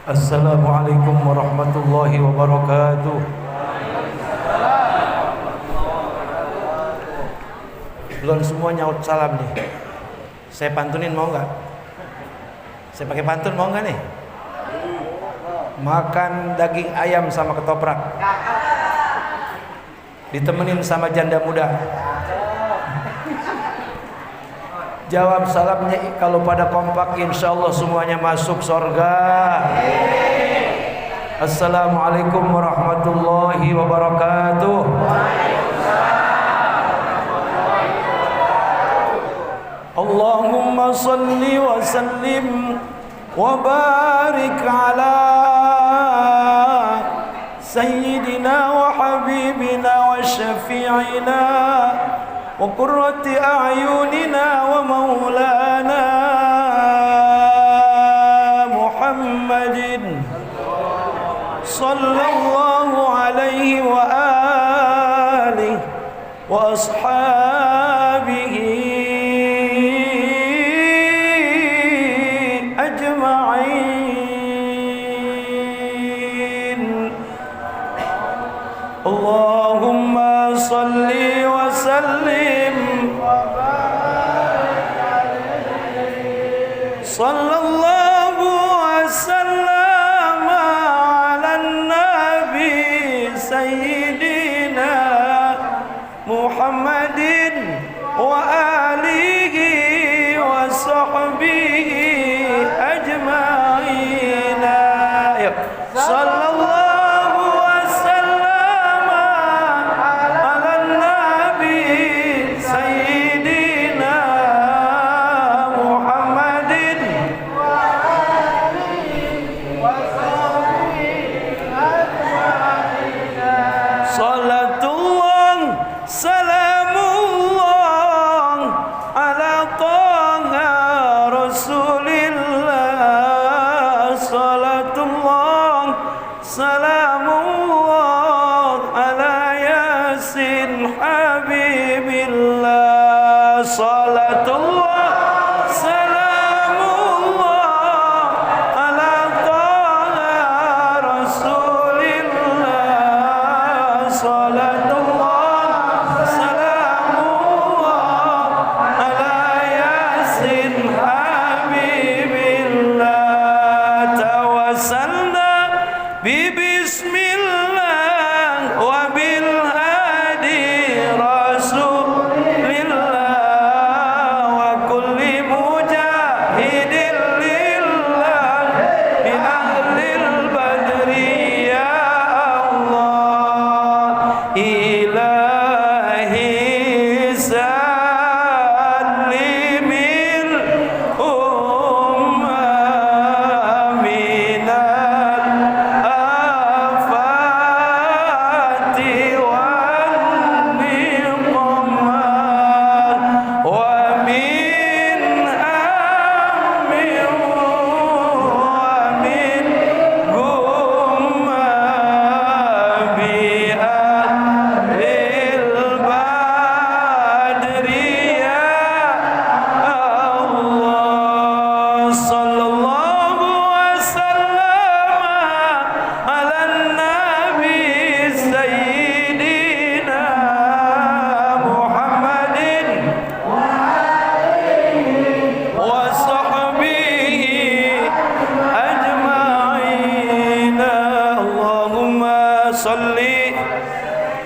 Assalamualaikum warahmatullahi wabarakatuh. Belum semua nyaut salam nih. Saya pantunin mau nggak? Saya pakai pantun mau nggak nih? Makan daging ayam sama ketoprak, ditemenin sama janda muda. Jawab salamnya kalau pada kompak, insya Allah semuanya masuk surga. Assalamualaikum warahmatullahi wabarakatuh. Allahumma salli wa sallim wa barik ala sayyidina wa habibina wa syafi'ina wa qurrati a'yunina wa maulana Muhammadin sallallahu alaihi wa alihi wa ashabihi ajma'in. Allahumma salli wa sallim sallallahu wasallam ala nabi sayyidina Muhammadin wa alihi wa sahbihi ajma'in. Sallallahu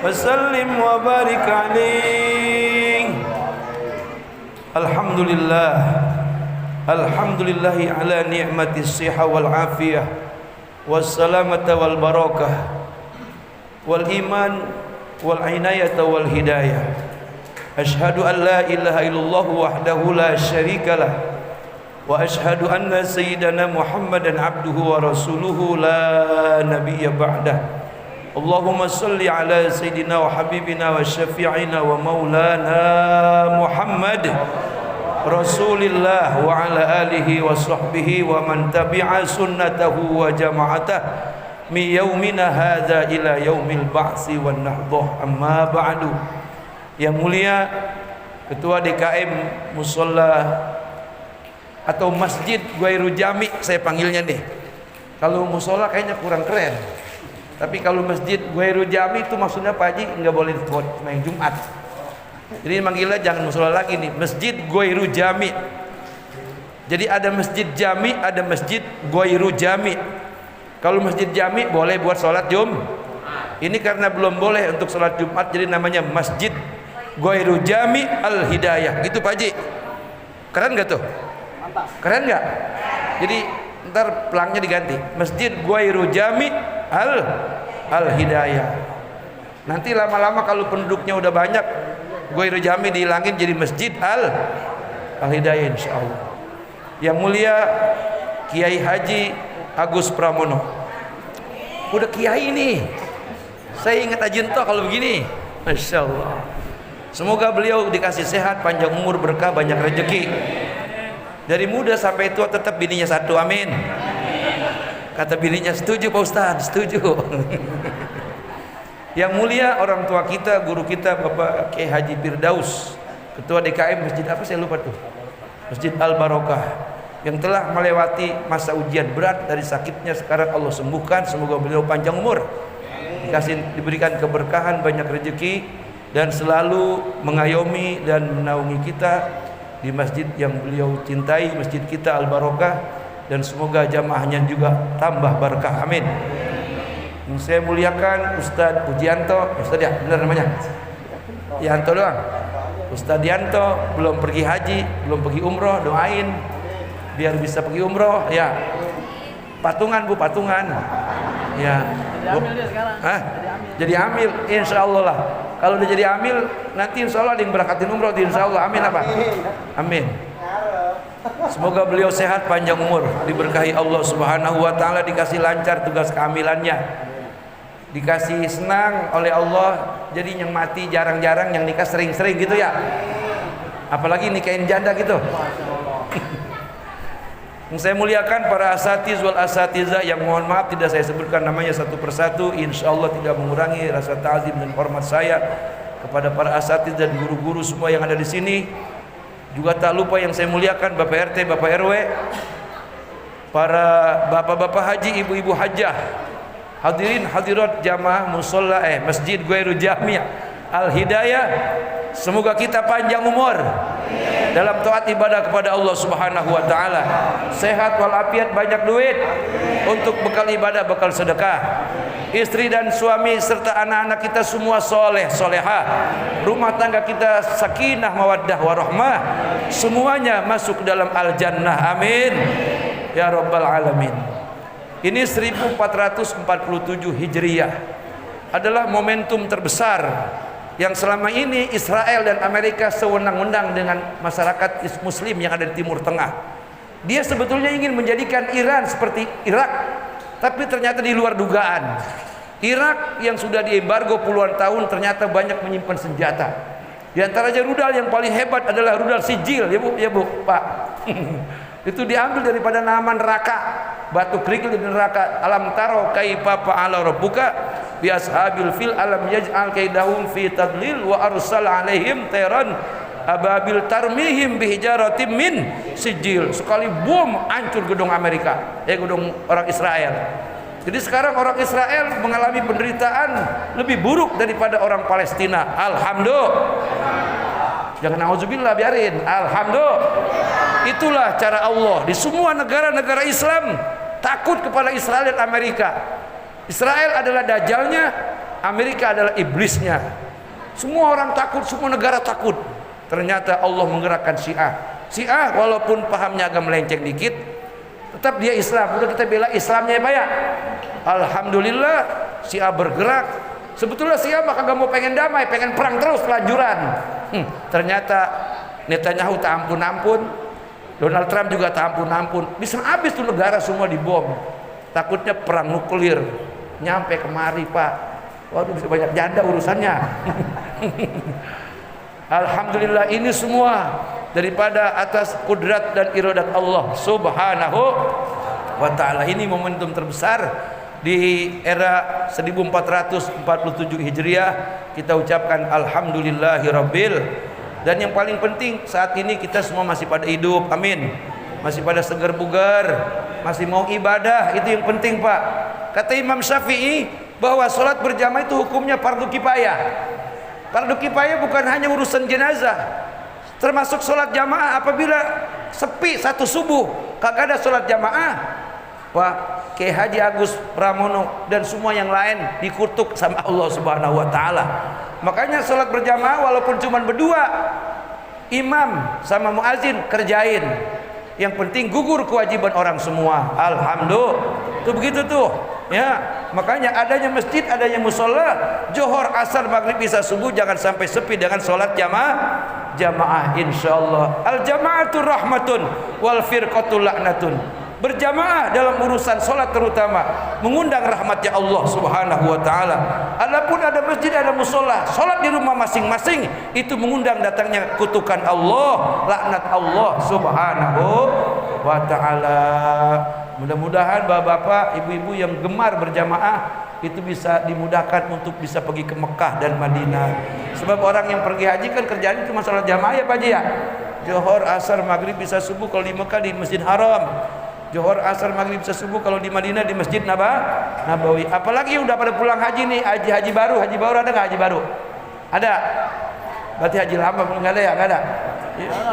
wasallim wa barik alaih. Alhamdulillah, alhamdulillahi ala ni'mati siha wal afiyah wassalamata wal barakah wal iman wal inayata wal hidayah. Ashhadu an la ilaha illallah wahdahu la syarikalah wa ashhadu anna sayyidana Muhammadan abduhu wa rasuluhu la nabiyya ba'dah. Allahumma salli ala sayyidina wa habibina wa syafi'ina wa maulana Muhammad Rasulillah wa ala alihi wa sahbihi wa man tabi'a sunnatahu wa jama'atah mi yaumina hadza ila yaumil ba'si wan nahdhah. Amma ba'du. Yang mulia Ketua DKM Musholla atau Masjid Ghairu Jami, saya panggilnya nih, Kalau musola kayaknya kurang keren. Tapi kalau masjid Ghairu Jami itu maksudnya Pak Haji nggak boleh main Jumat. Jadi manggilnya jangan musola lagi nih, Masjid Ghairu Jami. Jadi ada masjid jami, ada masjid Ghairu Jami. Kalau masjid jami boleh buat sholat Ini karena belum boleh untuk sholat Jumat, jadi namanya Masjid Ghairu Jami Al Hidayah. Gitu Pak Haji. Keren nggak tuh? Mantap. Keren nggak? Jadi ntar pelangnya diganti Masjid Ghairu Jami Al Hidayah. Nanti lama-lama kalau penduduknya udah banyak, Ghairu Jami dihilangin jadi Masjid Al Hidayah insyaallah. Yang mulia Kiai Haji Agus Pramono. Udah kiai ini. Saya ingat Ajinto kalau begini. Masya Allah. Semoga beliau dikasih sehat, panjang umur, berkah, banyak rezeki. Dari muda sampai tua tetap bininya satu, amin. Kata bininya, setuju Pak Ustadz, setuju. Yang mulia orang tua kita, guru kita Bapak Kiai Haji Firdaus, Ketua DKM Masjid apa saya lupa tuh, Masjid Al Barokah, yang telah melewati masa ujian berat dari sakitnya, sekarang Allah sembuhkan. Semoga beliau panjang umur, diberikan keberkahan, banyak rezeki, dan selalu mengayomi dan menaungi kita di masjid yang beliau cintai, masjid kita Al Barokah, dan semoga jamaahnya juga tambah berkah, amin. Yang saya muliakan Ustadz Pujianto, Ustadz ya benar namanya Yanto doang, Ustadz Yanto belum pergi haji, belum pergi umroh, doain biar bisa pergi umroh ya. Patungan Bu, patungan ya Bu. Jadi amil insya Allah lah. Kalau udah jadi amil nanti insya Allah ada yang berakatin umroh, insya Allah, amin apa? Amin. Semoga beliau sehat, panjang umur, diberkahi Allah Subhanahu wa taala, dikasih lancar tugas kehamilannya, dikasih senang oleh Allah. Jadi yang mati jarang-jarang, yang nikah sering-sering gitu ya. Apalagi nikahin janda gitu. Yang saya muliakan para asatiz wal asatiza yang mohon maaf tidak saya sebutkan namanya satu persatu, insya Allah tidak mengurangi rasa ta'zim dan hormat saya kepada para asatiz dan guru-guru semua yang ada di sini. Juga tak lupa yang saya muliakan Bapak RT, Bapak RW, para bapak-bapak haji, ibu-ibu hajah, hadirin hadirat jamaah musola Masjid Ghairu Jami Al Hidayah. Semoga kita panjang umur dalam taat ibadah kepada Allah Subhanahu wa taala, sehat walafiat, banyak duit untuk bekal ibadah, bekal sedekah. Istri dan suami serta anak-anak kita semua soleh solehah, rumah tangga kita sakinah mawaddah warahmah, semuanya masuk dalam al-jannah, amin ya rabbal alamin. Ini 1447 Hijriyah adalah momentum terbesar yang selama ini Israel dan Amerika sewenang-wenang dengan masyarakat muslim yang ada di Timur Tengah. Dia sebetulnya ingin menjadikan Iran seperti Irak, tapi ternyata di luar dugaan. Irak yang sudah diembargo puluhan tahun ternyata banyak menyimpan senjata. Di antaranya rudal yang paling hebat adalah rudal sijil, ya Bu, Pak. Itu diambil daripada nama neraka, batu kerikil di neraka. Alam taro kaifa fa'ala rabbuka bi ashabil fil alam yaj'al kaidahum fi tadlil wa arsal alaihim tayran ababil tarmihim bihijaratim min sijil. Sekali bom hancur gedung Amerika, gedung orang Israel. Jadi sekarang orang Israel mengalami penderitaan lebih buruk daripada orang Palestina. Alhamdulillah. Jangan nauzubillah, biarin. Alhamdulillah. Itulah cara Allah. Di semua negara-negara Islam takut kepada Israel dan Amerika. Israel adalah dajalnya, Amerika adalah iblisnya. Semua orang takut, semua negara takut. Ternyata Allah menggerakkan Syiah. Syiah walaupun pahamnya agak melenceng dikit, tetap dia Islam. Udah kita bela Islamnya ya Pak ya. Alhamdulillah Syiah bergerak. Sebetulnya Syiah mah kagak mau pengen damai, pengen perang terus lanjuran. Ternyata Netanyahu tak ampun-ampun, Donald Trump juga tak ampun-ampun. Bisa habis tuh negara semua dibom. Takutnya perang nuklir. Nyampe kemari Pak, waduh bisa banyak janda urusannya. Alhamdulillah ini semua daripada atas kudrat dan iradat Allah Subhanahu wa ta'ala. Ini momentum terbesar di era 1447 Hijriah. Kita ucapkan alhamdulillahirabbil. Dan yang paling penting saat ini kita semua masih pada hidup, amin. masih pada segar bugar, masih mau ibadah, itu yang penting Pak. Kata Imam Syafi'i bahwa sholat berjamaah itu hukumnya fardu kifayah. Fardu kifayah bukan hanya urusan jenazah, termasuk sholat jamaah. Apabila sepi satu subuh kagak ada sholat jamaah, Pak Kiai Haji Agus Pramono dan semua yang lain dikutuk sama Allah Subhanahu wa taala. Makanya sholat berjamaah walaupun cuma berdua, imam sama muazin kerjain. Yang penting gugur kewajiban orang semua. Alhamdulillah. Itu begitu tuh. Ya, makanya adanya masjid, adanya musola, Johor, asar, maghrib, isya, subuh jangan sampai sepi dengan sholat jamaah insyaallah. Al jama'atur rahmatun wal firqatul laknatun. Berjamaah dalam urusan sholat terutama mengundang rahmatnya Allah Subhanahu wa taala. Adapun ada masjid, ada musola, sholat di rumah masing-masing itu mengundang datangnya kutukan Allah, laknat Allah Subhanahu wa taala. Mudah-mudahan bapak-bapak, ibu-ibu yang gemar berjamaah itu bisa dimudahkan untuk bisa pergi ke Mekah dan Madinah. Sebab orang yang pergi haji kan kerjaan cuma sholat jamaah ya Pak Haji ya. Johor, asar, maghrib, isya, subuh kalau di Mekah di Masjid Haram. Johor, asar, maghrib, isya, subuh kalau di Madinah di Masjid Nabawi. Apalagi yang udah pada pulang haji nih, haji baru ada nggak haji baru? Ada. Berarti haji lama nggak ada ya? Nggak ada.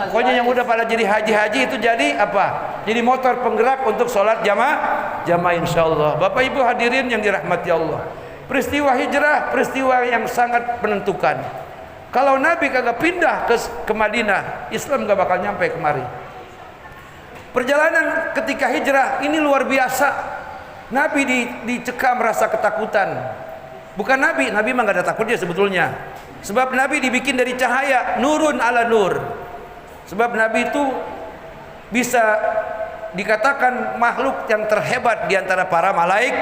Pokoknya yang udah pada jadi haji itu jadi apa? Jadi motor penggerak untuk sholat jamaah insyaallah. Bapak Ibu hadirin yang dirahmati Allah. Peristiwa hijrah peristiwa yang sangat menentukan. Kalau Nabi kagak pindah ke Madinah, Islam gak bakal nyampe kemari. Perjalanan ketika hijrah ini luar biasa. Nabi dicekam rasa ketakutan. Bukan Nabi mah gak ada takutnya sebetulnya. Sebab Nabi dibikin dari cahaya, nurun ala nur. Sebab Nabi itu bisa dikatakan makhluk yang terhebat di antara para malaikat.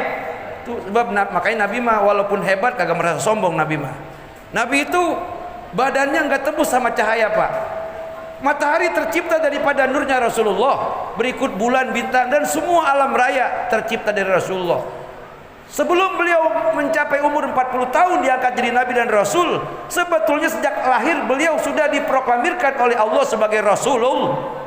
Itu sebab makanya Nabi mah walaupun hebat kagak merasa sombong Nabi mah. Nabi itu badannya enggak tembus sama cahaya, Pak. Matahari tercipta daripada nurnya Rasulullah, berikut bulan, bintang dan semua alam raya tercipta dari Rasulullah. Sebelum beliau mencapai umur 40 tahun diangkat jadi Nabi dan Rasul, sebetulnya sejak lahir beliau sudah diproklamirkan oleh Allah sebagai Rasulullah.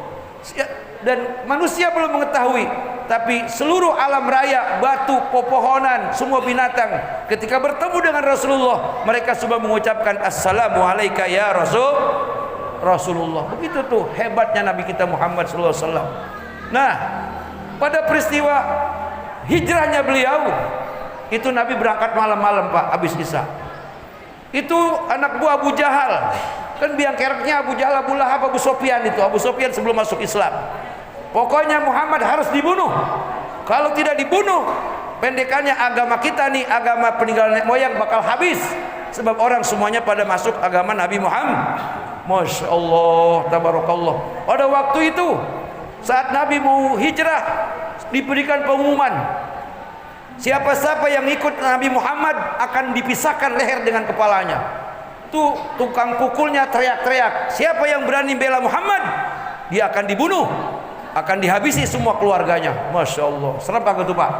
Dan manusia belum mengetahui, tapi seluruh alam raya, batu, pepohonan, semua binatang ketika bertemu dengan Rasulullah, mereka sudah mengucapkan assalamu alayka ya Rasulullah. Begitu tuh hebatnya Nabi kita Muhammad sallallahu alaihi wasallam. Nah, pada peristiwa hijrahnya beliau itu Nabi berangkat malam-malam Pak, habis isya. Itu anak buah Abu Jahal, kan biang kereknya Abu Jahal, Abu Lahab, Abu Sofyan itu. Abu Sofyan sebelum masuk Islam. Pokoknya Muhammad harus dibunuh. Kalau tidak dibunuh, pendekannya agama kita nih, agama peninggalan nenek moyang bakal habis. Sebab orang semuanya pada masuk agama Nabi Muhammad. Masya Allah, tabarakallah. Pada waktu itu, saat Nabi mau hijrah, diberikan pengumuman. Siapa-siapa yang ikut Nabi Muhammad akan dipisahkan leher dengan kepalanya. Tuh tukang pukulnya teriak-teriak, siapa yang berani bela Muhammad, dia akan dibunuh, akan dihabisi semua keluarganya. Masya Allah, serem kagak tuh Pak?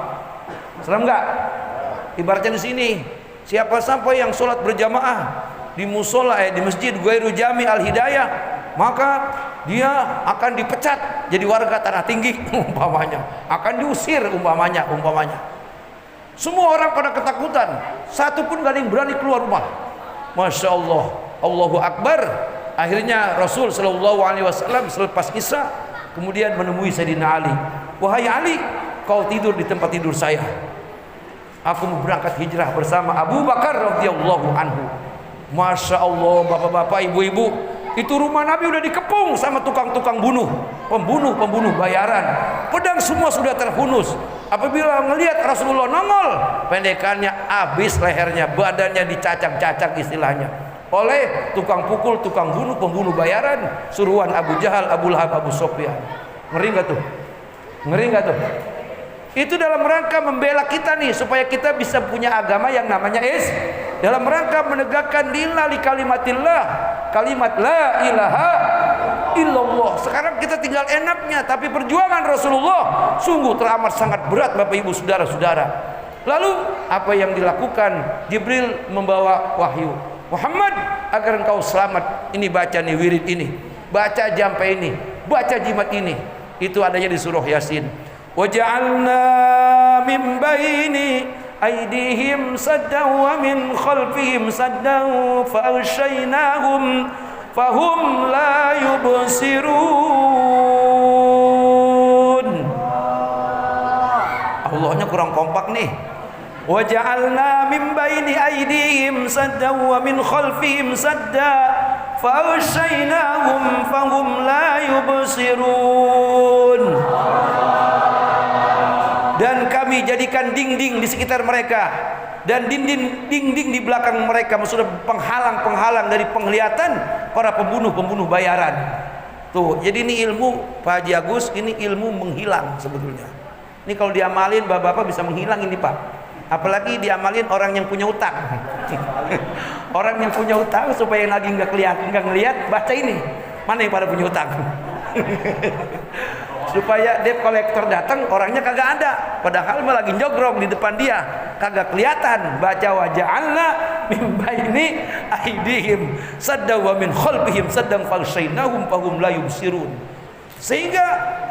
Serem nggak? Ibaratnya di sini, siapa-siapa yang sholat berjamaah di musola, di masjid Ghairu Jami Al Hidayah, maka dia akan dipecat jadi warga tanah tinggi umpamanya, akan diusir umpamanya. Semua orang pada ketakutan, satu pun gak ada yang berani keluar rumah. Masya Allah, Allahu Akbar. Akhirnya Rasul Sallallahu Alaihi Wasallam selepas Isya kemudian menemui Sayyidina Ali. Wahai Ali, kau tidur di tempat tidur saya. Aku mau berangkat hijrah bersama Abu Bakar radhiyallahu anhu. Masya Allah, bapak-bapak, ibu-ibu, itu rumah Nabi udah dikepung sama tukang-tukang pembunuh bayaran. Pedang semua sudah terhunus. Apabila melihat Rasulullah nongol, pendekannya habis lehernya, badannya dicacak-cacak istilahnya oleh tukang pukul, tukang bunuh, pembunuh bayaran, suruhan Abu Jahal, Abu Lahab, Abu Sofyan. Ngeri nggak tuh? Ngeri nggak tuh? Itu dalam rangka membela kita nih, supaya kita bisa punya agama yang namanya dalam rangka menegakkan lillah li kalimatillah, kalimat la ilaha illallah. Sekarang kita tinggal enaknya, tapi perjuangan Rasulullah sungguh teramat sangat berat Bapak Ibu saudara-saudara. Lalu apa yang dilakukan? Jibril membawa wahyu, Muhammad, agar engkau selamat, ini baca nih wirid ini, baca jampe ini, baca jimat ini. Itu adanya di surah Yasin. Waja'alna min baini aydihim saddan wa min khalfihim saddan fa'aghshaynahum fahum la yubsirun. Allahnya kurang kompak nih. Waja'alna min baini aydihim saddan wa min khalfihim saddan fa'aghshaynahum fahum la yubsirun. Dan kami jadikan dinding di sekitar mereka dan dinding di belakang mereka, maksudnya penghalang dari penglihatan para pembunuh bayaran. Tuh, jadi ini ilmu Pak Haji Agus, ini ilmu menghilang sebetulnya. Ini kalau diamalin bapak-bapak bisa menghilang ini Pak. Apalagi diamalin orang yang punya utang. Orang yang punya utang supaya lagi nggak ngelihat, baca ini. Mana yang pada punya utang? Supaya debt collector datang, orangnya kagak ada, padahal malah lagi jogrong di depan dia, kagak kelihatan. Baca waja'alna min baini aydihim saddan wa min khalfihim saddan faghshaynahum fahum la yubsirun. Sehingga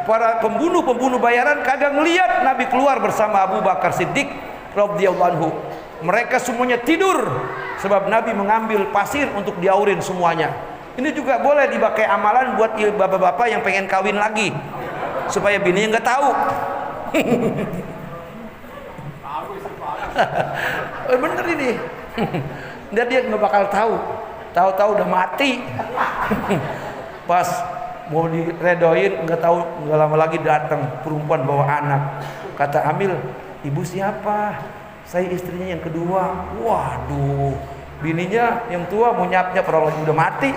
para pembunuh bayaran kagak ngelihat Nabi keluar bersama Abu Bakar Siddiq radhiyallahu anhu. Mereka semuanya tidur sebab Nabi mengambil pasir untuk diaurin semuanya. Ini juga boleh dipakai amalan buat bapak-bapak yang pengen kawin lagi, supaya bininya nggak tahu. Bener ini. Dan dia nggak bakal tahu udah mati. Pas mau diredoin nggak lama lagi datang perempuan bawa anak. Kata Amil, ibu siapa? Saya istrinya yang kedua. Waduh, bininya yang tua mau nyap-nyap, orang lagi udah mati.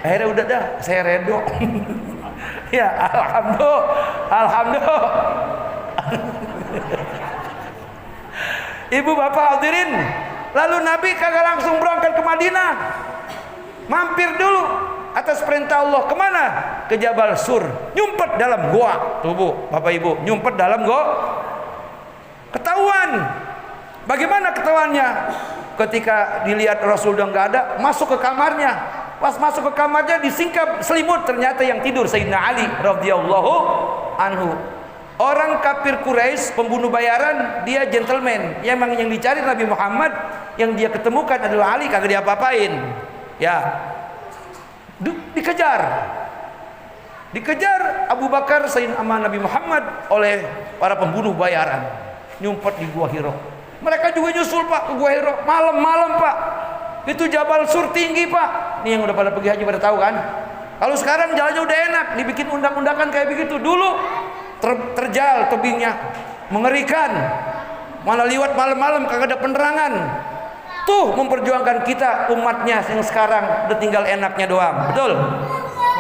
Akhirnya udah dah, saya redo. Ya, alhamdulillah. Ibu bapak hadirin, lalu Nabi kagak langsung berangkat ke Madinah, mampir dulu atas perintah Allah. Kemana? Ke Jabal Sur, nyumpet dalam goa. Tuh bu, bapak ibu, nyumpet dalam goa. Ketahuan. Bagaimana ketahuannya? Ketika dilihat Rasul udah nggak ada, masuk ke kamarnya. Pas masuk ke kamarnya disingkap selimut, ternyata yang tidur Sayyidina Ali radhiyallahu anhu. Orang kafir Quraisy, pembunuh bayaran, dia gentleman. Yang dicari Nabi Muhammad, yang dia ketemukan adalah Ali, kagak diapa-apain. Ya, dikejar Abu Bakar Sayyidina Nabi Muhammad oleh para pembunuh bayaran, nyumpet di Gua Hira. Mereka juga nyusul Pak ke Gua Hira, malam-malam Pak. Itu Jabal Sur tinggi Pak. Ini yang udah pada pergi haji pada tahu kan. Kalau sekarang jalannya udah enak, dibikin undang-undangan kayak begitu. Dulu terjal tebingnya, mengerikan. Mana liwat malam-malam kagak ada penerangan. Tuh memperjuangkan kita umatnya yang sekarang udah tinggal enaknya doang. Betul?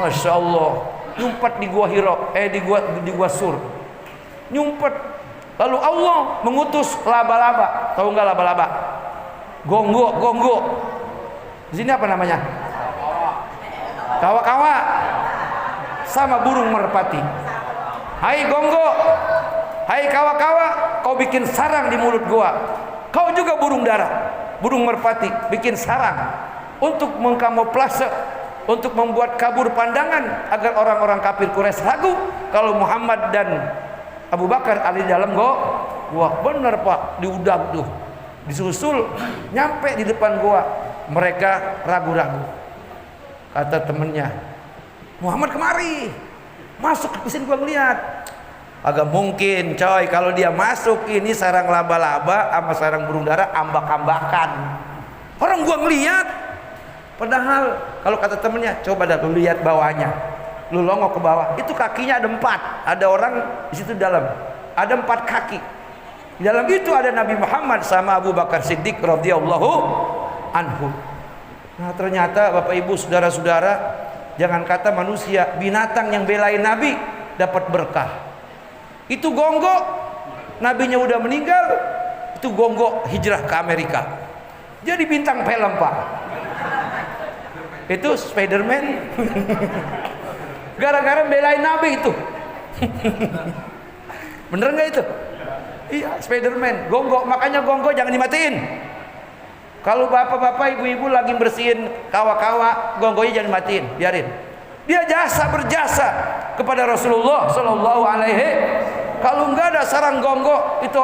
Masya Allah. Nyumpet di Gua Hira, di Gua Sur. Nyumpet. Lalu Allah mengutus laba-laba. Tahu nggak laba-laba? Gonggo. Di sini apa namanya? Kawa-kawa. Sama burung merpati. Hai gonggo, hai kawa-kawa, kau bikin sarang di mulut gua. Kau juga burung dara, burung merpati, bikin sarang untuk mengkamuflase, untuk membuat kabur pandangan agar orang-orang kafir Quraisy ragu kalau Muhammad dan Abu Bakar ada di dalam gua. Bener Pak, diudag tuh, disusul, nyampe di depan gua, mereka ragu-ragu. Kata temennya, Muhammad kemari, masuk ke sini gua ngeliat. Agak mungkin coy, kalau dia masuk ini sarang laba-laba sama sarang burung dara ambak-ambakan. Orang gua ngeliat. Padahal kalau kata temennya, coba dah lu lihat bawahnya, lu longok ke bawah, itu kakinya ada 4. Ada orang di situ dalam, ada 4 kaki. Di dalam itu ada Nabi Muhammad sama Abu Bakar Siddiq radhiyallahu anhu. Nah ternyata Bapak Ibu saudara-saudara, jangan kata manusia, binatang yang belain Nabi dapat berkah. Itu gonggo, nabinya udah meninggal, itu gonggo hijrah ke Amerika, jadi bintang film Pak. Itu Spiderman. Gara-gara belain Nabi itu. Bener nggak itu? Iya, Spiderman, gonggo. Makanya gonggo jangan dimatiin. Kalau bapak-bapak, ibu-ibu lagi bersihin kawa-kawa, gonggonya jangan matiin, biarin. Dia berjasa kepada Rasulullah sallallahu alaihi. Kalau enggak ada sarang gonggok, itu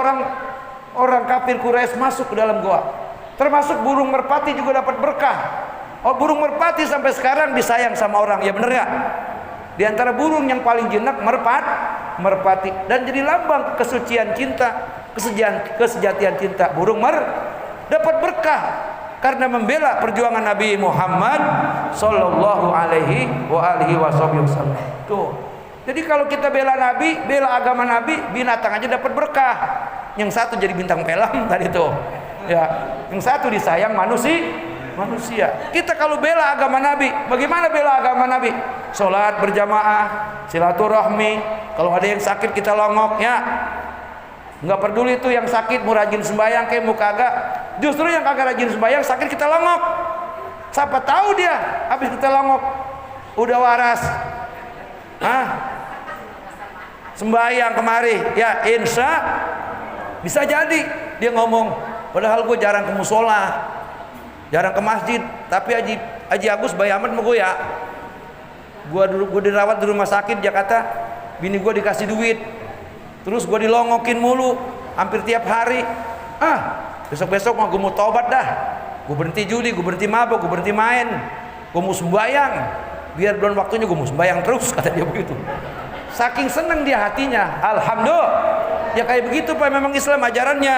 orang kafir Quraisy masuk ke dalam goa. Termasuk burung merpati juga dapat berkah. Oh, burung merpati sampai sekarang disayang sama orang, ya bener ya? Di antara burung yang paling jinak merpati, dan jadi lambang kesucian cinta, kesejatian cinta. Burung dapat berkah karena membela perjuangan Nabi Muhammad sallallahu alaihi wasallam. Tuh. Jadi kalau kita bela Nabi, bela agama Nabi, binatang aja dapat berkah. Yang satu jadi bintang film tadi tuh. Ya, yang satu disayang manusia. Kita kalau bela agama Nabi, bagaimana bela agama Nabi? Salat berjamaah, silaturahmi. Kalau ada yang sakit kita longok ya. Enggak peduli tuh yang sakit mau rajin sembahyang kayak mau kagak. Justru yang kagak rajin sembahyang sakit kita longok. Siapa tahu dia habis kita longok udah waras. Sembahyang kemari ya, insya bisa jadi dia ngomong, padahal gue jarang ke musola, jarang ke masjid, tapi Haji Agus baik amat sama gue ya. Gue dirawat di rumah sakit Jakarta, bini gue dikasih duit, terus gue dilongokin mulu hampir tiap hari. Besok-besok gue mau tobat dah, gue berhenti judi, gue berhenti mabuk, gue berhenti main, gue mau sembahyang, biar belum waktunya gue mau sembahyang terus, kata dia begitu. Saking senang dia hatinya, alhamdulillah. Ya kayak begitu Pak, memang Islam ajarannya.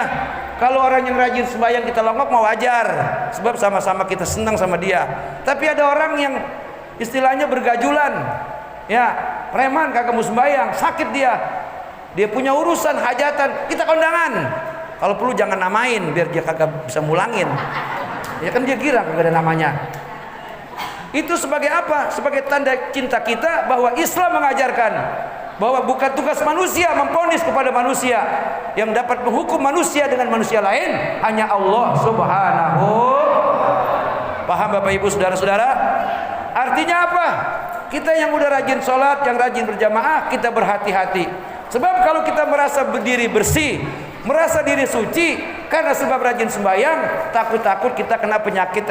Kalau orang yang rajin sembahyang kita longok mau wajar, sebab sama-sama kita senang sama dia. Tapi ada orang yang istilahnya bergajulan, ya preman kagak mau sembahyang, sakit dia punya urusan hajatan, kita kondangan. Kalau perlu jangan namain biar dia kagak bisa mulangin. Ya kan dia kira kagak ada namanya. Itu sebagai apa? Sebagai tanda cinta kita bahwa Islam mengajarkan bahwa bukan tugas manusia memvonis kepada manusia. Yang dapat menghukum manusia dengan manusia lain hanya Allah Subhanahu. Paham Bapak Ibu saudara-saudara? Artinya apa? Kita yang udah rajin sholat, yang rajin berjamaah, kita berhati-hati. Sebab kalau kita merasa berdiri bersih, merasa diri suci karena sebab rajin sembahyang, takut-takut kita kena penyakit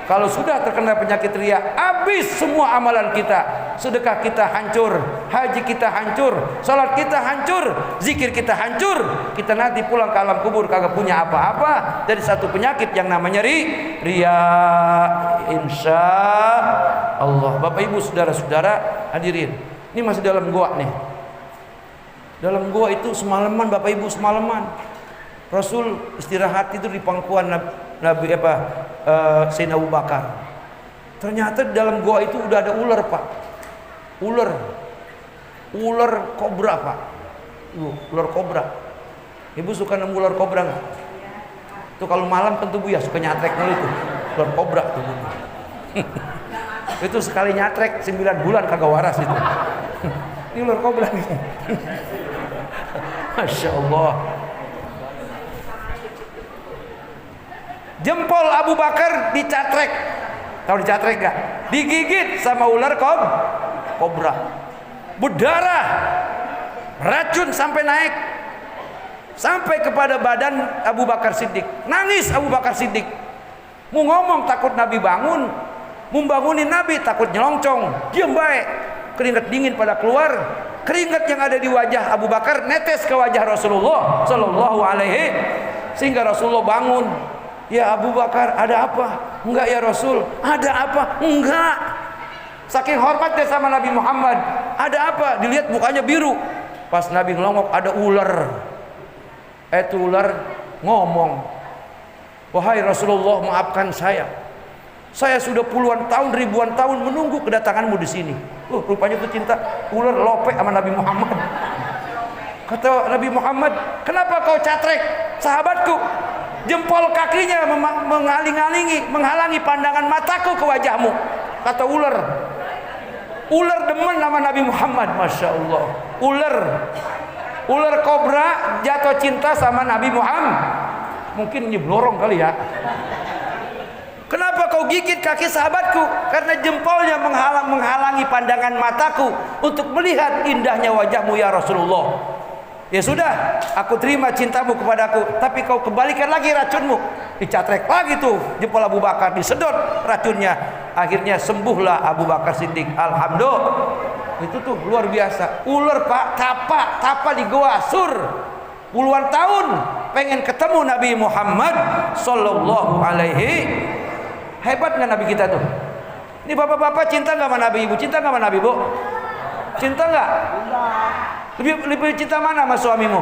Kalau sudah terkena penyakit riya, habis semua amalan kita. Sedekah kita hancur, haji kita hancur, salat kita hancur, zikir kita hancur. Kita nanti pulang ke alam kubur kagak punya apa-apa dari satu penyakit yang namanya riya. Insya Allah. Bapak Ibu saudara-saudara hadirin, ini masih dalam goa nih. Dalam goa itu semalaman Bapak Ibu, semalaman Rasul istirahat itu di pangkuan Sayyidina Abu Bakar. Ternyata di dalam goa itu udah ada ular Pak. Ular kobra Pak. Ular kobra. Ibu suka nemu ular kobra nggak? Itu kalau malam tentu Bu ya suka nyatrek itu. Ular kobra tuh. Itu sekali nyatrek 9 bulan kagak waras itu. Ini ular kobra nih. Masya Allah. Jempol Abu Bakar dicatrek. Tahu dicatrek gak? Digigit sama ular kobra. Berdarah. Racun sampai naik. Sampai kepada badan Abu Bakar Siddiq. Nangis Abu Bakar Siddiq. Mau ngomong takut Nabi bangun. Mau bangunin Nabi takut nyelongcong. Diam baik. Keringat dingin pada keluar. Keringat yang ada di wajah Abu Bakar netes ke wajah Rasulullah sallallahu alaihi, sehingga Rasulullah bangun. Ya Abu Bakar, ada apa? Enggak ya Rasul. Ada apa? Enggak. Saking hormatnya sama Nabi Muhammad. Ada apa? Dilihat mukanya biru. Pas Nabi ngelongok ada ular. Itu ular ngomong, wahai Rasulullah, maafkan saya. Saya sudah puluhan tahun, ribuan tahun menunggu kedatanganmu di sini. Rupanya itu cinta ular lope sama Nabi Muhammad. Kata Nabi Muhammad, kenapa kau catrek sahabatku? Jempol kakinya menghalangi pandangan mataku ke wajahmu. Kata ular demen nama Nabi Muhammad. Masya Allah. Ular kobra jatuh cinta sama Nabi Muhammad. Mungkin nyeblorong kali ya. Kenapa kau gigit kaki sahabatku? Karena jempolnya menghalangi pandangan mataku untuk melihat indahnya wajahmu ya Rasulullah. Ya sudah, aku terima cintamu kepadaku, tapi kau kembalikan lagi racunmu. Dicatrek lagi tuh jempol Abu Bakar, disedot racunnya. Akhirnya sembuhlah Abu Bakar Siddiq. Alhamdulillah. Itu tuh luar biasa. Ular Pak, tapa di goa sur. Puluhan tahun pengen ketemu Nabi Muhammad sallallahu alaihi. Hebat nggak Nabi kita tuh? Ini bapak-bapak cinta nggak sama Nabi? Ibu cinta nggak sama Nabi, Bu? Cinta nggak? Lebih cinta mana sama suamimu?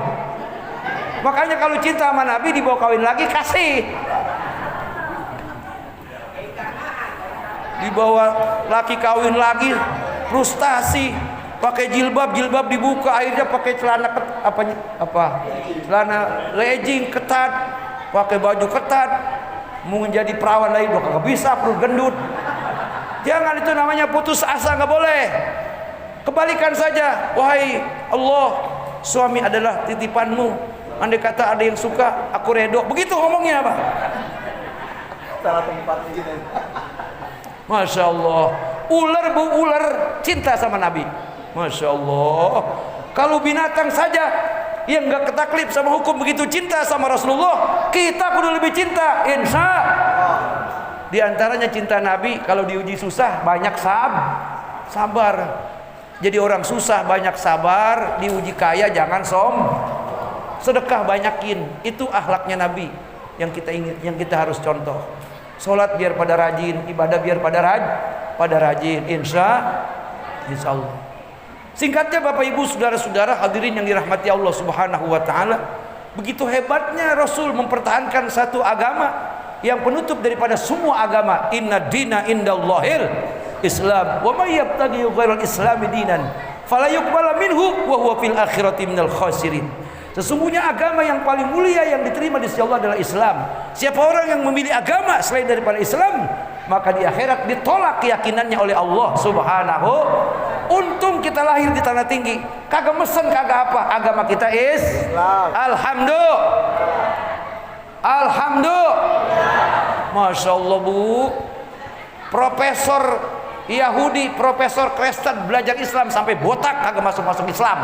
Makanya kalau cinta sama Nabi dibawa kawin lagi, kasih. Dibawa laki kawin lagi, frustasi. Pakai jilbab dibuka, akhirnya pakai celana celana legging ketat, pakai baju ketat, mau menjadi perawan lagi udah kagak bisa, perut gendut. Jangan, itu namanya putus asa, nggak boleh. Kebalikan saja, wahai Allah, suami adalah titipanmu. Andai kata ada yang suka, aku redho. Begitu ngomongnya, Pak. Salah tempat ini. Masya Allah. Ular, Bu, ular cinta sama Nabi. Masya Allah. Kalau binatang saja yang nggak ketaklif sama hukum begitu cinta sama Rasulullah, kita kudu lebih cinta. Insya. Di antaranya cinta Nabi, kalau diuji susah banyak sabar. Jadi orang susah banyak sabar, diuji kaya jangan sedekah banyakin. Itu akhlaknya Nabi yang kita ingin, yang kita harus contoh. Sholat biar pada rajin, ibadah biar pada rajin. Insya Allah. Singkatnya Bapak Ibu saudara-saudara hadirin yang dirahmati Allah Subhanahu wa taala, begitu hebatnya Rasul mempertahankan satu agama yang penutup daripada semua agama. Inna dina indallahil Islam wa may yabtaghi ghairal islami dinan fala yuqbala minhu wa huwa fil akhirati minal khasirin. Sesungguhnya agama yang paling mulia yang diterima di sisi Allah adalah Islam. Siapa orang yang memilih agama selain daripada Islam, maka di akhirat ditolak keyakinannya oleh Allah Subhanahu. Untung kita lahir di tanah tinggi, kagak mesen kagak apa, agama kita Islam. Alhamdulillah. Masya Allah, Bu. Profesor Yahudi, Profesor Kristen belajar Islam sampai botak kagak masuk Islam.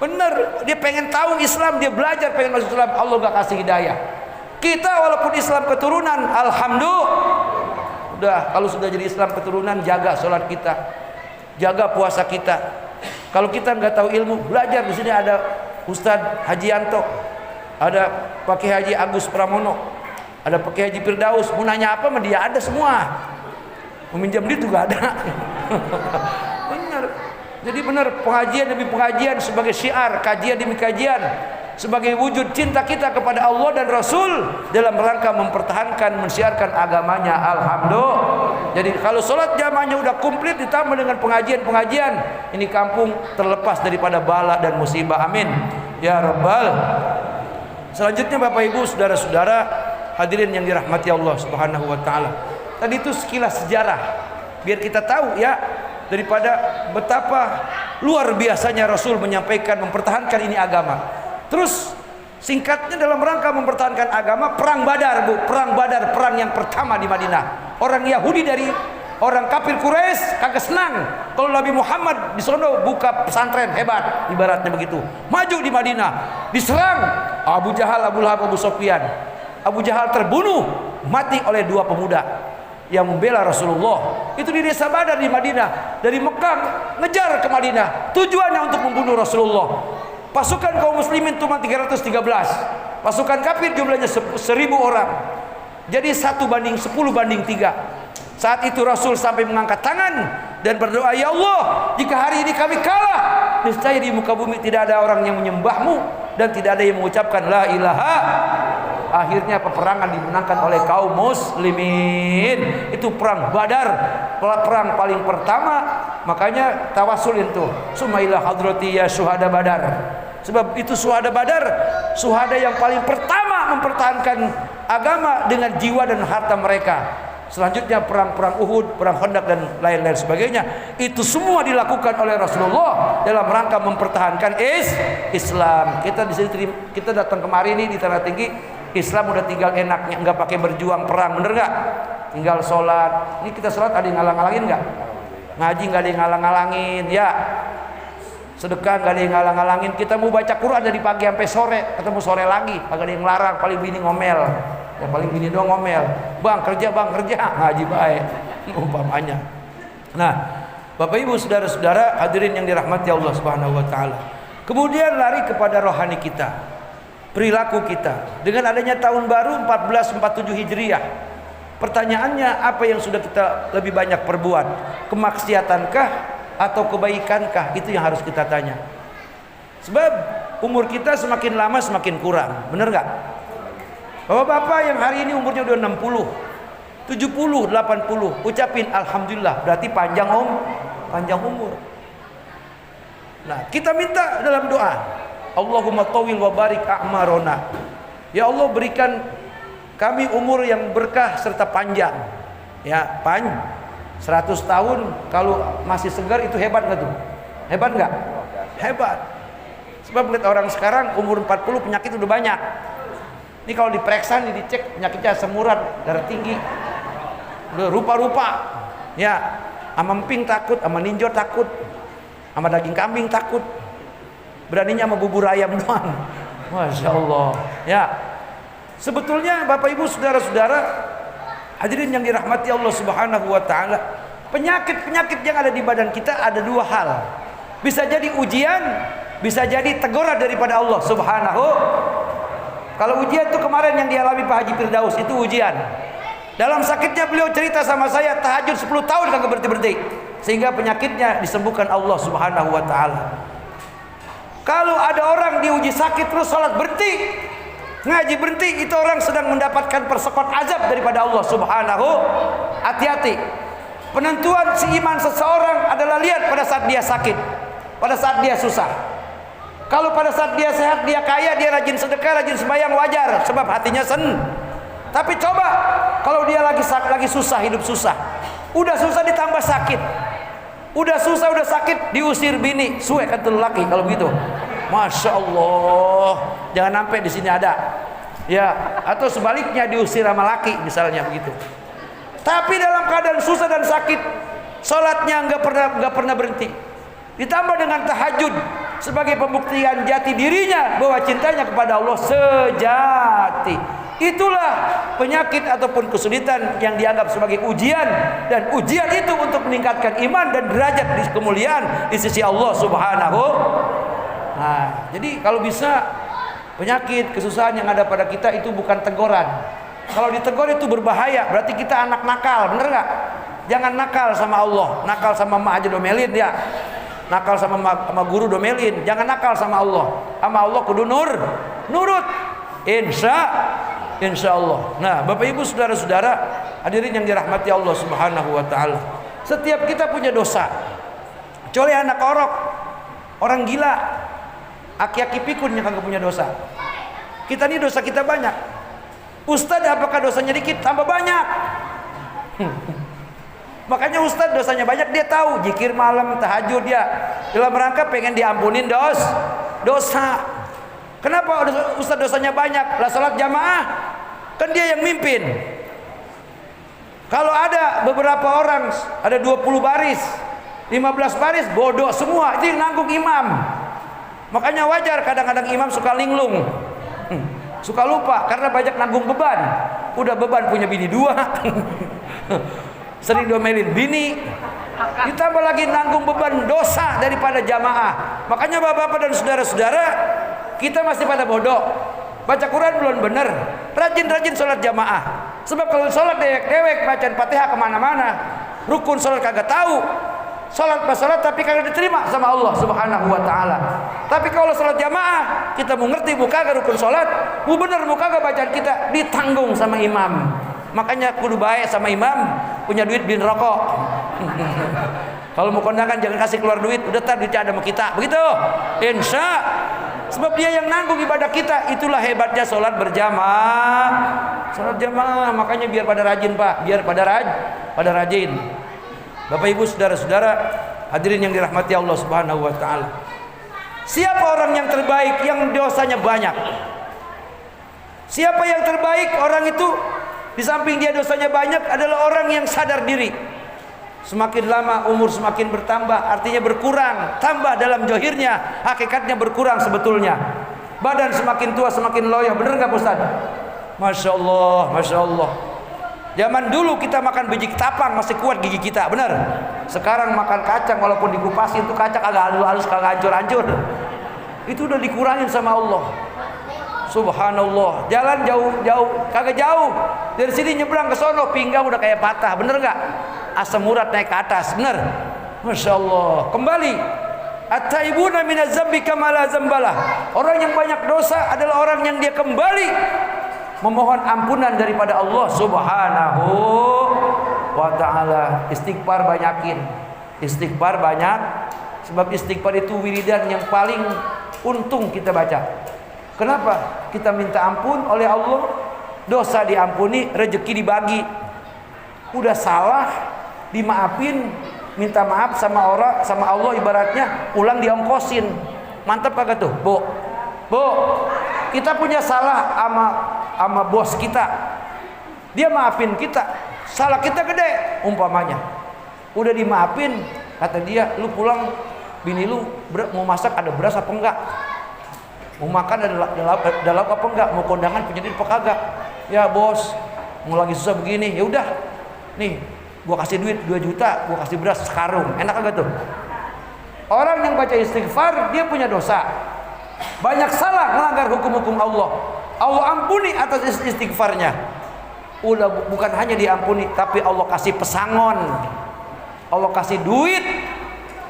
Bener, dia pengen tahu Islam, dia belajar pengen masuk Islam, Allah gak kasih hidayah. Kita walaupun Islam keturunan, alhamdulillah. Udah, kalau sudah jadi Islam keturunan, jaga sholat kita, jaga puasa kita. Kalau kita nggak tahu ilmu, belajar. Di sini ada Ustadz Hajianto, ada Pak Haji Agus Pramono, ada Pak Haji Firdaus. Mau nanya apa sama dia ada semua. Meminjam duit juga ada. Bener. Jadi benar, pengajian demi pengajian sebagai syiar, kajian demi kajian, sebagai wujud cinta kita kepada Allah dan Rasul dalam rangka mempertahankan, mensiarkan agamanya. Alhamdulillah. Jadi kalau sholat jamaahnya udah komplit ditambah dengan pengajian-pengajian, ini kampung terlepas daripada bala dan musibah. Amin ya rabbal. Selanjutnya Bapak Ibu saudara-saudara hadirin yang dirahmati Allah Subhanahu wa taala. Tadi itu sekilas sejarah biar kita tahu ya, daripada betapa luar biasanya Rasul menyampaikan, mempertahankan ini agama. Terus singkatnya dalam rangka mempertahankan agama, perang Badar, Bu, perang Badar, perang yang pertama di Madinah. Orang Yahudi dari orang kafir Quraisy kagak senang kalau Nabi Muhammad di sono buka pesantren hebat, ibaratnya begitu. Maju di Madinah, diserang Abu Jahal, Abu Lahab, Abu Sufyan. Abu Jahal terbunuh mati oleh dua pemuda yang membela Rasulullah. Itu di desa Badar di Madinah. Dari Mekah ngejar ke Madinah, tujuannya untuk membunuh Rasulullah. Pasukan kaum muslimin cuma 313, pasukan kafir jumlahnya 1000 orang. Jadi 1:10:3. Saat itu Rasul sampai mengangkat tangan dan berdoa, ya Allah, jika hari ini kami kalah, niscaya di muka bumi tidak ada orang yang menyembahmu dan tidak ada yang mengucapkan la ilaha. Akhirnya peperangan dimenangkan oleh kaum muslimin. Itu perang Badar, perang paling pertama. Makanya tawasul itu, sumailah hadrati ya syuhada Badar. Sebab itu syuhada Badar, syuhada yang paling pertama mempertahankan agama dengan jiwa dan harta mereka. Selanjutnya perang-perang Uhud, perang Khandaq dan lain-lain sebagainya. Itu semua dilakukan oleh Rasulullah dalam rangka mempertahankan Islam. Kita di sini, kita datang kemari nih di Tanah Tinggi, Islam udah tinggal enaknya, nggak pakai berjuang perang, bener nggak? Tinggal sholat. Ini kita sholat ada yang ngalang-ngalangin nggak? Ngaji nggak ada yang ngalang-ngalangin, ya. Sedekah nggak ada yang ngalang-ngalangin. Kita mau baca Quran dari pagi sampai sore, ketemu sore lagi, kagak ada yang larang. Paling bini ngomel, ya paling bini doang ngomel. Bang kerja, ngaji baik, umpamanya. Nah, Bapak Ibu saudara-saudara hadirin yang dirahmati Allah Subhanahu wa taala. Kemudian lari kepada rohani kita, perilaku kita. Dengan adanya tahun baru 1447 Hijriah, pertanyaannya apa yang sudah kita lebih banyak perbuat? Kemaksiatankah atau kebaikankah? Itu yang harus kita tanya. Sebab umur kita semakin lama semakin kurang, benar nggak? Bapak-bapak yang hari ini umurnya udah 60, 70, 80, ucapin alhamdulillah, berarti panjang umur. Nah, kita minta dalam doa, Allahumma tawil wa barik a'marona. Ya Allah, berikan kami umur yang berkah serta panjang. Ya, 100 tahun kalau masih segar itu hebat nggak tuh? Hebat nggak? Hebat. Sebab lihat orang sekarang umur 40 penyakit udah banyak. Ini kalau diperiksa nih, dicek penyakitnya asam urat, darah tinggi, udah rupa-rupa. Ya, sama emping takut, sama ninjo takut, sama daging kambing takut, beraninya sama bubur ayam doang. Masya Allah. Ya, sebetulnya Bapak Ibu saudara-saudara hadirin yang dirahmati Allah Subhanahu wa taala, penyakit-penyakit yang ada di badan kita ada dua hal. Bisa jadi ujian, bisa jadi teguran daripada Allah Subhanahu. Kalau ujian itu kemarin yang dialami Pak Haji Firdaus, itu ujian. Dalam sakitnya beliau cerita sama saya, tahajud 10 tahun kagak berhenti-berhenti, sehingga penyakitnya disembuhkan Allah Subhanahu wa taala. Kalau ada orang diuji sakit terus salat berhenti, ngaji berhenti, itu orang sedang mendapatkan persekot azab daripada Allah Subhanahu. Hati-hati. Penentuan si iman seseorang adalah lihat pada saat dia sakit, pada saat dia susah. Kalau pada saat dia sehat, dia kaya, dia rajin sedekah, rajin sembahyang, wajar, sebab hatinya Tapi coba kalau dia lagi susah, hidup susah, udah susah ditambah sakit, udah susah udah sakit diusir bini, suwe kata lelaki kalau begitu. Masya Allah, jangan sampai di sini ada, ya, atau sebaliknya diusir sama laki misalnya begitu. Tapi dalam keadaan susah dan sakit, sholatnya nggak pernah berhenti, ditambah dengan tahajud sebagai pembuktian jati dirinya bahwa cintanya kepada Allah sejati. Itulah penyakit ataupun kesulitan yang dianggap sebagai ujian, dan ujian itu untuk meningkatkan iman dan derajat di kemuliaan di sisi Allah Subhanahu. Nah, jadi kalau bisa penyakit kesusahan yang ada pada kita itu bukan teguran. Kalau ditegur itu berbahaya, berarti kita anak nakal, bener nggak? Jangan nakal sama Allah, nakal sama mak aja domelin ya. Nakal sama guru domelin, jangan nakal sama Allah. Sama Allah kudu nurut. Insya Allah. Nah, Bapak Ibu saudara-saudara hadirin yang dirahmati Allah Subhanahu wa taala, setiap kita punya dosa. Kecuali anak orok, orang gila, aki-aki pikun yang kagak punya dosa. Kita ini dosa kita banyak. Ustadz apakah dosanya dikit? Tambah banyak. Makanya Ustadz dosanya banyak, dia tahu, zikir malam, tahajud dia dalam rangka pengen diampunin dosa. Kenapa Ustadz dosanya banyak? Lah salat jamaah kan dia yang mimpin. Kalau ada beberapa orang, ada 20 baris, 15 baris bodoh semua, itu yang nanggung imam. Makanya wajar kadang-kadang imam suka linglung, suka lupa karena banyak nanggung beban. Udah beban punya bini 2. Sering domelin bini, ditambah lagi nanggung beban dosa daripada jamaah. Makanya bapak-bapak dan saudara-saudara, kita masih pada bodoh, baca Quran belum bener, rajin-rajin sholat jamaah. Sebab kalau sholat dewek-dewek, bacaan Fatihah kemana-mana, rukun sholat kagak tahu, sholat tapi kagak diterima sama Allah Subhanahu wa taala. Tapi kalau sholat jamaah, kita mau ngerti buka kagak rukun sholat, mau bener buka kagak bacaan kita ditanggung sama imam. Makanya kudu baik sama imam, punya duit bin rokok. Kalau mau kondangan jangan kasih keluar duit, udah tar duitnya ada sama kita, begitu. Insya, sebab dia yang nanggung ibadah kita. Itulah hebatnya sholat berjamaah. Sholat jamaah, makanya biar pada rajin pak, biar pada rajin. Bapak Ibu saudara-saudara hadirin yang dirahmati Allah Subhanahu wa taala. Siapa orang yang terbaik yang dosanya banyak? Siapa yang terbaik? Orang itu di samping dia dosanya banyak adalah orang yang sadar diri. Semakin lama umur semakin bertambah, artinya berkurang, tambah dalam johirnya, hakikatnya berkurang sebetulnya. Badan semakin tua semakin loyo, bener nggak Ustaz? Masya Allah, Masya Allah. Zaman dulu kita makan biji ketapang masih kuat gigi kita, benar. Sekarang makan kacang walaupun dikupasin itu kacang agak halus-halus, kagak hancur-hancur. Itu udah dikurangin sama Allah. Subhanallah. Jalan jauh-jauh, kagak jauh. Dari sini nyebrang ke sono pinggang udah kayak patah, bener nggak? Asam urat naik ke atas, bener. Masya Allah. Kembali. At-taibuna minaz zambi kama la zambalah. Orang yang banyak dosa adalah orang yang dia kembali memohon ampunan daripada Allah Subhanahu wa ta'ala. Istighfar banyakin. Istighfar banyak. Sebab istighfar itu wiridan yang paling untung kita baca. Kenapa? Kita minta ampun oleh Allah, dosa diampuni, rezeki dibagi. Udah salah dimaafin, minta maaf sama orang, sama Allah, ibaratnya pulang diongkosin. Mantap kagak tuh, Bu? Bu, kita punya salah sama bos kita, dia maafin kita, salah kita gede umpamanya, udah dimaafin, kata dia, lu pulang, bini lu mau masak ada beras apa enggak, mau makan ada lauk apa enggak, mau kondangan penyedir apa kagak, ya bos mau lagi susah begini, ya udah nih gua kasih duit 2 juta, gua kasih beras sekarung, enak kagak tuh? Orang yang baca istighfar dia punya dosa, banyak salah, melanggar hukum-hukum Allah, Allah ampuni atas istighfarnya. Udah bukan hanya diampuni, tapi Allah kasih pesangon, Allah kasih duit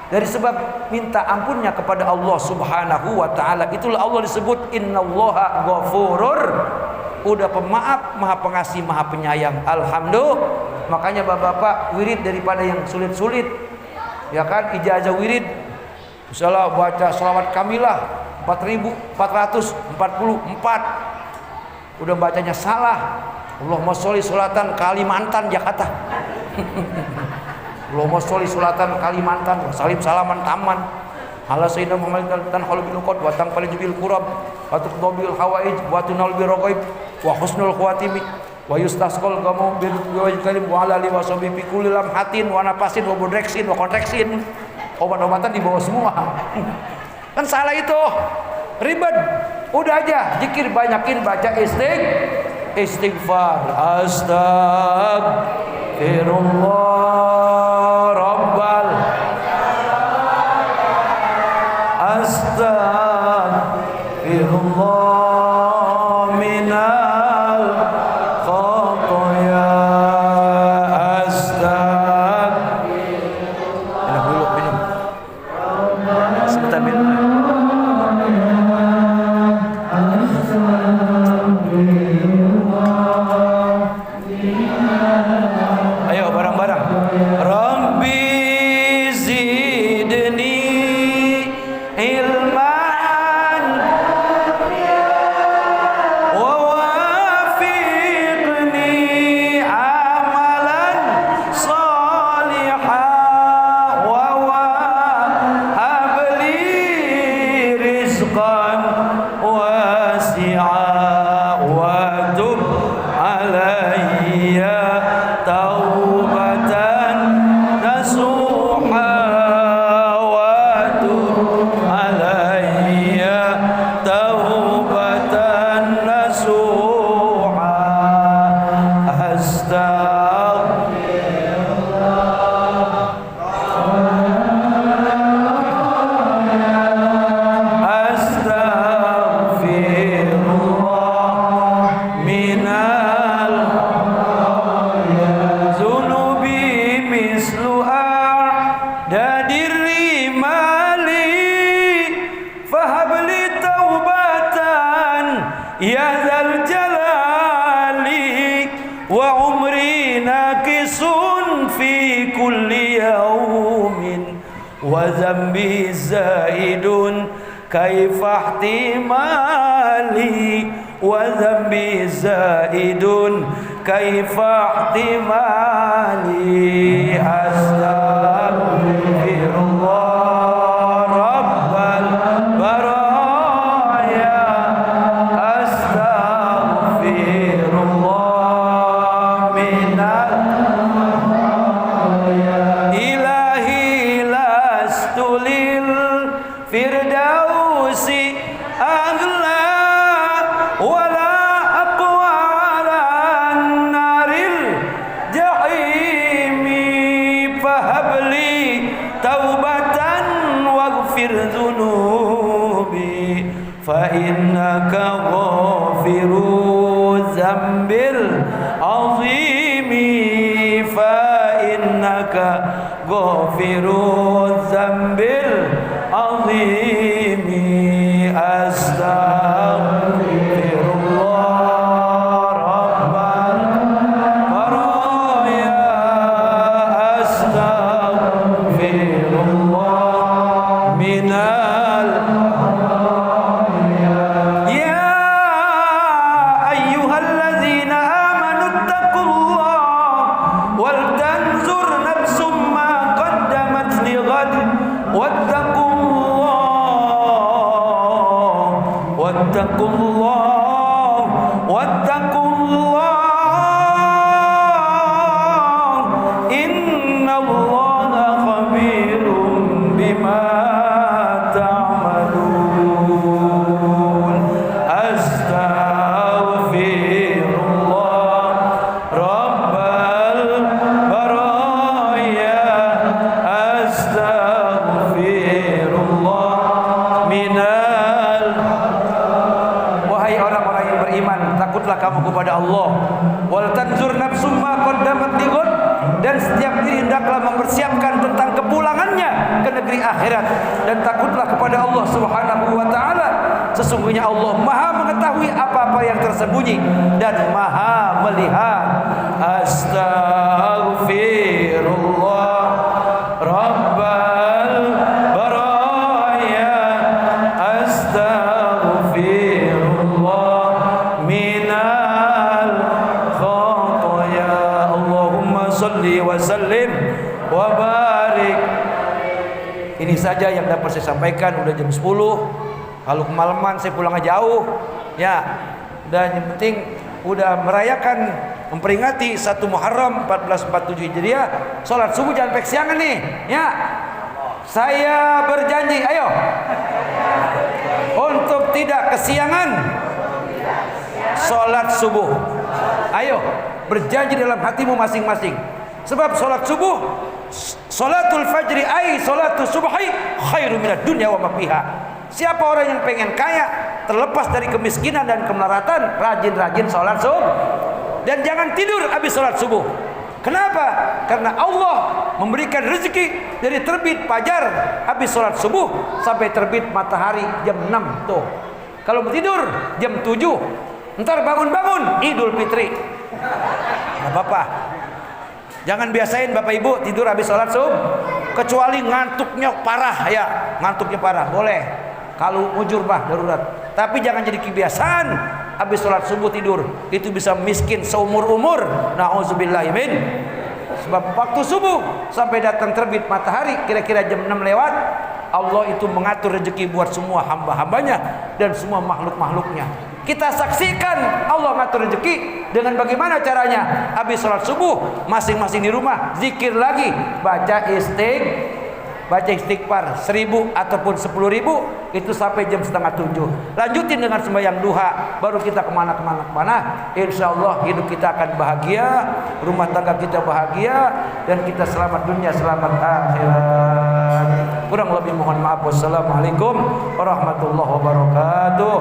dari sebab minta ampunnya kepada Allah Subhanahu wa ta'ala. Itulah Allah disebut innallaha ghafurur, udah pemaaf, maha pengasih, maha penyayang. Alhamdulillah. Makanya bapak-bapak wirid daripada yang sulit-sulit, ya kan, ijazah wirid misalnya baca selawat kamilah 4444, udah bacanya salah, Allahumma sholli sholatan Kalimantan Jakarta. Allahumma sholli sholatan Kalimantan salim salaman taman ala sayyidina Muhammad tan halu bil qad wa tang falijibil qurab wa tuqdabil hawaij wa tunal bi raqaib wa husnul khawatimi wa yustasqal gamu bil kalim wa ala li wa sabi fi kulli lamhatin wa nafasin wa budreksin wa kontreksin. Obat-obatan dibawa semua. Kan salah itu, ribet. Udah aja zikir, banyakin baca istighfar. Astagfirullah rabbal astagfirullah minal khotoya. Sebentar minum. Ayo bareng-bareng. Rabbi zidni ilman wa wafiqni amalan salihan wa wahabli rizqan wasi'a wa tub alayya taubatan nasuha wa tub alayya taubatan nasuha. Astaghfirullah minal zunubi misluha dadir rimali fahabli taubatan ya zal jalali wa umri nakisun fi kulli yaumin wa zambi zaidun kaifa ihtimali wa zambi zaidun kaifa ihtimali. Astaghfirullah rabbal baraya astaghfirullah minal ilahi lastulil firdausi aghla wala aqwa ala naril dzambil azimi fa innaka ghafirudz dzambil azimi astaghfirullah rabbal baraya astaghfirullah minal ya ayyuhalladzina amanu ittaqullah wal tanzur nafsum ma qaddamat lighad wattaqullah innallaha khabirum bima ta'malun astaghfirullah rabbal baraya astaghfirullah minal. Wahai orang-orang yang beriman, takutlah kamu kepada Allah. Wal tanzur nafsum ma qaddamat lighad, dan setiap diri hendaklah mempersiapkan tentang kepulangannya ke negeri akhirat. Dan takutlah kepada Allah Subhanahu wa taala. Sesungguhnya Allah Maha mengetahui apa-apa yang tersembunyi dan Maha melihat. Astaghfirullah rabbal baraya astaghfirullah minal khataya. Allahumma salli wa sallim wa barik. Ini saja yang dapat saya sampaikan. Udah jam 10. Kalau kemalaman saya pulangnya jauh ya. Dan yang penting udah merayakan, memperingati 1 Muharram 1447 Hijriah. Salat subuh jangan sampai kesiangan nih ya. Saya berjanji, ayo, untuk tidak kesiangan salat subuh. Ayo, berjanji dalam hatimu masing-masing. Sebab salat subuh, salatul fajri ai salatul subhi khairu minad dunya wa ma fiha. Siapa orang yang pengen kaya, terlepas dari kemiskinan dan kemelaratan, rajin-rajin salat subuh. Dan jangan tidur habis salat subuh. Kenapa? Karena Allah memberikan rezeki dari terbit fajar habis salat subuh sampai terbit matahari jam 6 tuh. Kalau mau tidur jam 7, ntar bangun-bangun Idul Fitri. Enggak apa-apa. Jangan biasain Bapak Ibu tidur habis salat subuh, kecuali ngantuknya parah ya, ngantuknya parah boleh. Kalau ujur mah darurat. Tapi jangan jadi kebiasaan habis sholat subuh tidur. Itu bisa miskin seumur-umur. Na'udzubillahi min. Sebab waktu subuh sampai datang terbit matahari kira-kira jam 6 lewat, Allah itu mengatur rezeki buat semua hamba-hambanya dan semua makhluk-makhluknya. Kita saksikan Allah mengatur rezeki dengan bagaimana caranya. Habis sholat subuh masing-masing di rumah zikir lagi, baca istighfar 1000 ataupun 10.000 itu sampai jam 6:30. Lanjutin dengan sembahyang duha, baru kita kemana. Insya Allah hidup kita akan bahagia, rumah tangga kita bahagia, dan kita selamat dunia, selamat akhirat. Kurang lebih mohon maaf. Wassalamualaikum warahmatullahi wabarakatuh.